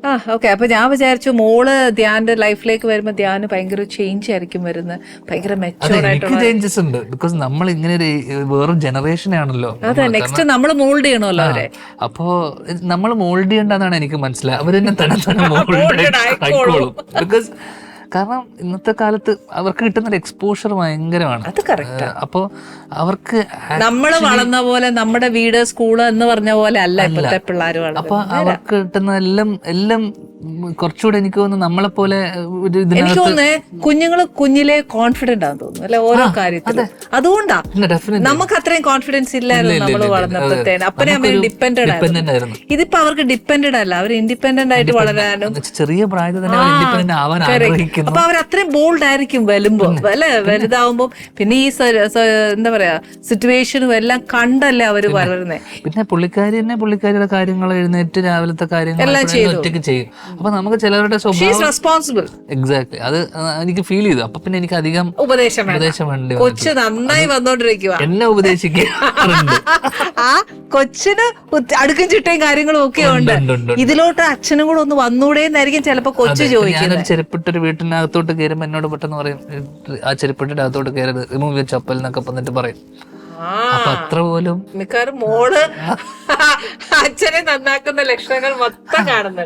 ആ ഓക്കെ. അപ്പൊ ഞാൻ വിചാരിച്ചു മോള് ധ്യാന്റെ ലൈഫിലേക്ക് വരുമ്പോ ധ്യാന് ഭയങ്കര ചേഞ്ച് ആയിരിക്കും വരുന്നത്, ഭയങ്കര അതെ, മെച്ചൂർ എനിക്ക് ആയിട്ടുള്ള. ചേഞ്ചസ് ഉണ്ട്. ബിക്കോസ് നമ്മൾ ഇങ്ങനെ ഒരു വേറൊരു ജനറേഷൻ ആണല്ലോ അതെ, നെക്സ്റ്റ് നമ്മൾ മോൾഡ് ചെയ്യണമല്ലോ അവരെ. അപ്പോ നമ്മൾ മോൾഡ് ചെയ്യണ്ടെന്നാണ് എനിക്ക് മനസ്സിലായത്. അവരെന്നെ തന്നെ മോൾഡ് Molded ആയിക്കോളും. ആയിക്കോളും. ബിക്കോസ് കാരണം ഇന്നത്തെ കാലത്ത് അവർക്ക് കിട്ടുന്ന ഒരു എക്സ്പോഷർ ഭയങ്കരമാണ്. അത് കറക്റ്റാ. അപ്പോൾ അവർക്ക് നമ്മള് വളർന്ന പോലെ നമ്മുടെ വീട് സ്കൂള് എന്ന് പറഞ്ഞ പോലെ അല്ല ഇപ്പോഴത്തെ പിള്ളേർ അപ്പൊ വളർന്നത്. അവർക്ക് കിട്ടുന്ന എല്ലാം കുറച്ചുകൂടെ എനിക്ക് തോന്നുന്നു നമ്മളെ പോലെ ഒരു എനിക്ക് ഇതിനകത്ത് തോന്നുന്നത് കുഞ്ഞുങ്ങള് കുഞ്ഞിലെ കോൺഫിഡന്റ് ആണെന്ന് തോന്നുന്നു അല്ലെ, ഓരോ കാര്യത്തിലും. അതുകൊണ്ടാ ഡെഫിനറ്റ്ലി നമുക്ക് അത്രയും കോൺഫിഡൻസ് ഇല്ലായിരുന്നു ഇല്ല, നമ്മൾ ഇല്ല, വളർന്നപ്പോഴത്തേന്. അപ്പനെ അമ്മയും നമുക്കൊരു ഡിപ്പെൻഡഡ് dependent ആയിരുന്നു. ഇതിപ്പോ അവർക്ക് ഡിപ്പെൻഡഡ് അല്ല, അവർ ഇൻഡിപെൻഡന്റ് ആയിട്ട് വളരാനും. ചെറിയ പ്രായത്തിൽ തന്നെ ഇൻഡിപെൻഡന്റ് ആവാൻ ആഗ്രഹിക്കുന്നു. അപ്പൊ അവർ അത്രയും ബോൾഡ് ആയിരിക്കും വരുമ്പോ അല്ലെ, വലുതാവുമ്പോ. പിന്നെ ഈ എന്താ പറയാ സിറ്റുവേഷനും എല്ലാം കണ്ടല്ലേ അവര് വളരുന്നേ. പിന്നെ പുള്ളിക്കാരിയുടെ കാര്യങ്ങൾ എഴുന്നേറ്റ് രാവിലത്തെ കാര്യങ്ങൾ ഒറ്റയ്ക്ക് ചെയ്യും. അപ്പൊ നമുക്ക് ചിലവരുടെ സ്വഭാവം റെസ്പോൺസിബിൾ. എക്സാക്ട്ലി അത് എനിക്ക് ഫീൽ ചെയ്തു. അപ്പൊ പിന്നെ എനിക്ക് അധികം ഉപദേശം വേണ്ടി കൊച്ചു നന്നായി വന്നോണ്ടിരിക്കുക. എന്നെ ഉപദേശിക്കാറുണ്ട്. ആ കൊച്ചിന് അടുക്കും ചിട്ടയും കാര്യങ്ങളും ഒക്കെ ഉണ്ട്. ഇതിലോട്ട് അച്ഛനും കൂടെ ഒന്ന് വന്നൂടെന്നായിരിക്കും ചിലപ്പോ കൊച്ചു ചോദിക്കുന്നത്. ഞാനൊരു ചെരുപ്പിട്ടൊരു വീട്ടിനകത്തോട്ട് കയറുമ്പോൾ എന്നോട് പെട്ടെന്ന് പറയും, ആ ചെരുപ്പിട്ടിട്ട് അകത്തോട്ട് കയറരുത്, റിമൂവ് ചപ്പൽ എന്നൊക്കെ വന്നിട്ട് പറയും. അപ്പൊ അത്ര പോലും മിക്കവാറും മോള് അച്ഛനെ നന്നാക്കുന്ന ലക്ഷണങ്ങൾ മൊത്തം കാണുന്നുണ്ട്.